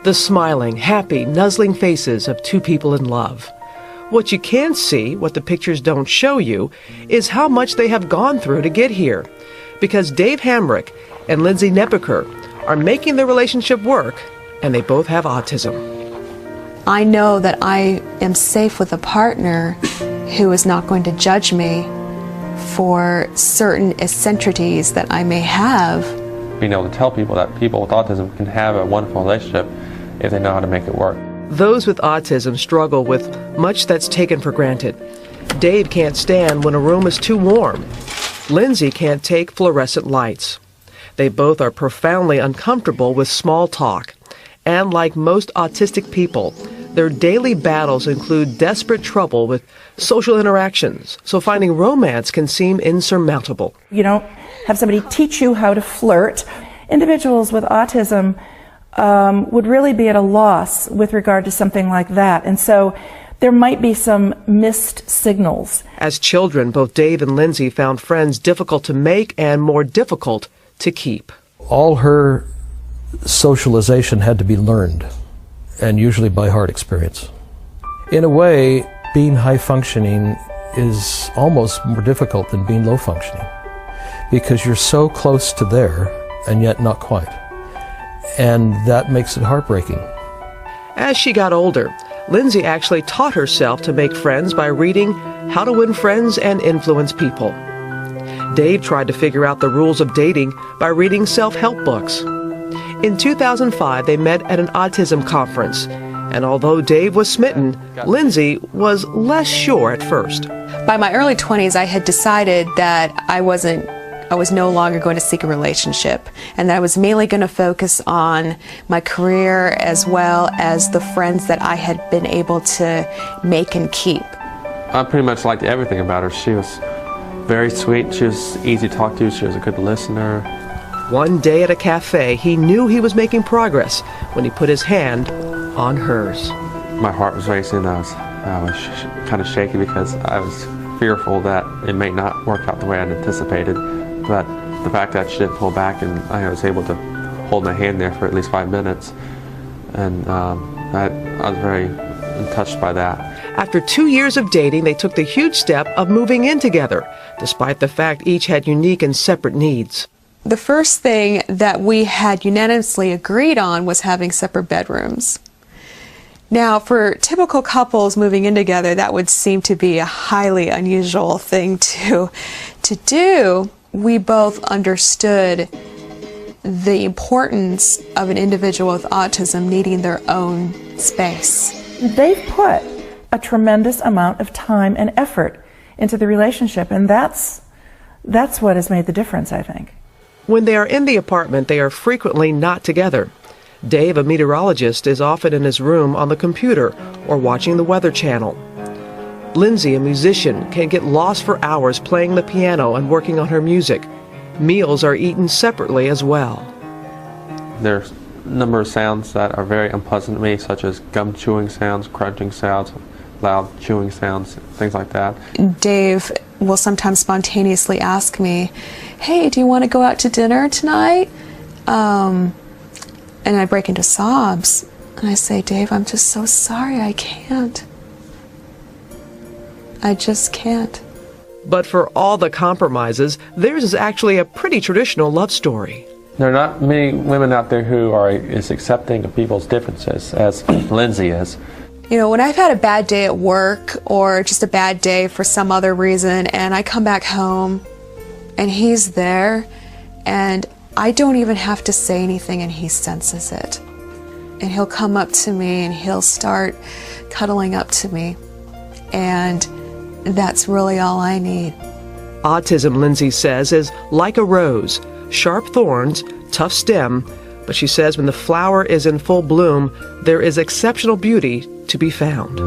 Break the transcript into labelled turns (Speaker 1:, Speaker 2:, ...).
Speaker 1: The smiling, happy, nuzzling faces of two people in love. What you can see, what the pictures don't show you, is how much they have gone through to get here. Because Dave Hamrick and Lindsay Nepiker are making their relationship work, and they both have autism.
Speaker 2: I know that I am safe with a partner who is not going to judge me for certain eccentricities that I may have.
Speaker 3: Being able to tell people that people with autism can have a wonderful relationship if they know how to make it work.
Speaker 1: Those with autism struggle with much that's taken for granted. Dave can't stand when a room is too warm. Lindsay can't take fluorescent lights. They both are profoundly uncomfortable with small talk. And like most autistic people, their daily battles include desperate trouble with social interactions, so finding romance can seem insurmountable.
Speaker 4: You don't have somebody teach you how to flirt. Individuals with autism would really be at a loss with regard to something like that. And so there might be some missed signals.
Speaker 1: As children, both Dave and Lindsay found friends difficult to make and more difficult to keep.
Speaker 5: All her socialization had to be learned, and usually by hard experience. In a way, being high functioning is almost more difficult than being low functioning, because you're so close to there and yet not quite. And that makes it heartbreaking.
Speaker 1: As she got older, Lindsay actually taught herself to make friends by reading How to Win Friends and Influence People. Dave tried to figure out the rules of dating by reading self-help books. In 2005, they met at an autism conference, and although Dave was smitten, Lindsay was less sure at first.
Speaker 2: By my early 20s, I had decided that I was no longer going to seek a relationship, and that I was mainly going to focus on my career as well as the friends that I had been able to make and keep.
Speaker 3: I pretty much liked everything about her. She was very sweet, she was easy to talk to, she was a good listener.
Speaker 1: One day at a cafe, he knew he was making progress when he put his hand on hers.
Speaker 3: My heart was racing. I was kind of shaky because I was fearful that it may not work out the way I anticipated. But the fact that she didn't pull back and I was able to hold my hand there for at least 5 minutes, and I was very touched by that.
Speaker 1: After 2 years of dating, they took the huge step of moving in together, despite the fact each had unique and separate needs.
Speaker 2: The first thing that we had unanimously agreed on was having separate bedrooms. Now, for typical couples moving in together, that would seem to be a highly unusual thing to do. We both understood the importance of an individual with autism needing their own space.
Speaker 4: They've put a tremendous amount of time and effort into the relationship, and that's what has made the difference, I think.
Speaker 1: When they are in the apartment, they are frequently not together. Dave, a meteorologist, is often in his room on the computer or watching the Weather Channel. Lindsay, a musician, can get lost for hours playing the piano and working on her music. Meals are eaten separately as well.
Speaker 3: There's a number of sounds that are very unpleasant to me, such as gum chewing sounds, crunching sounds, loud chewing sounds, things like that.
Speaker 2: Dave will sometimes spontaneously ask me, "Hey, do you want to go out to dinner tonight?" And I break into sobs. And I say, "Dave, I'm just so sorry, I can't. I just can't."
Speaker 1: But for all the compromises, theirs is actually a pretty traditional love story.
Speaker 3: There are not many women out there who are as accepting of people's differences as Lindsay is.
Speaker 2: You know, when I've had a bad day at work or just a bad day for some other reason, and I come back home and he's there, and I don't even have to say anything and he senses it. And he'll come up to me and he'll start cuddling up to me. And that's really all I need.
Speaker 1: Autism, Lindsay says, is like a rose. Sharp thorns, tough stem, but she says when the flower is in full bloom, there is exceptional beauty to be found.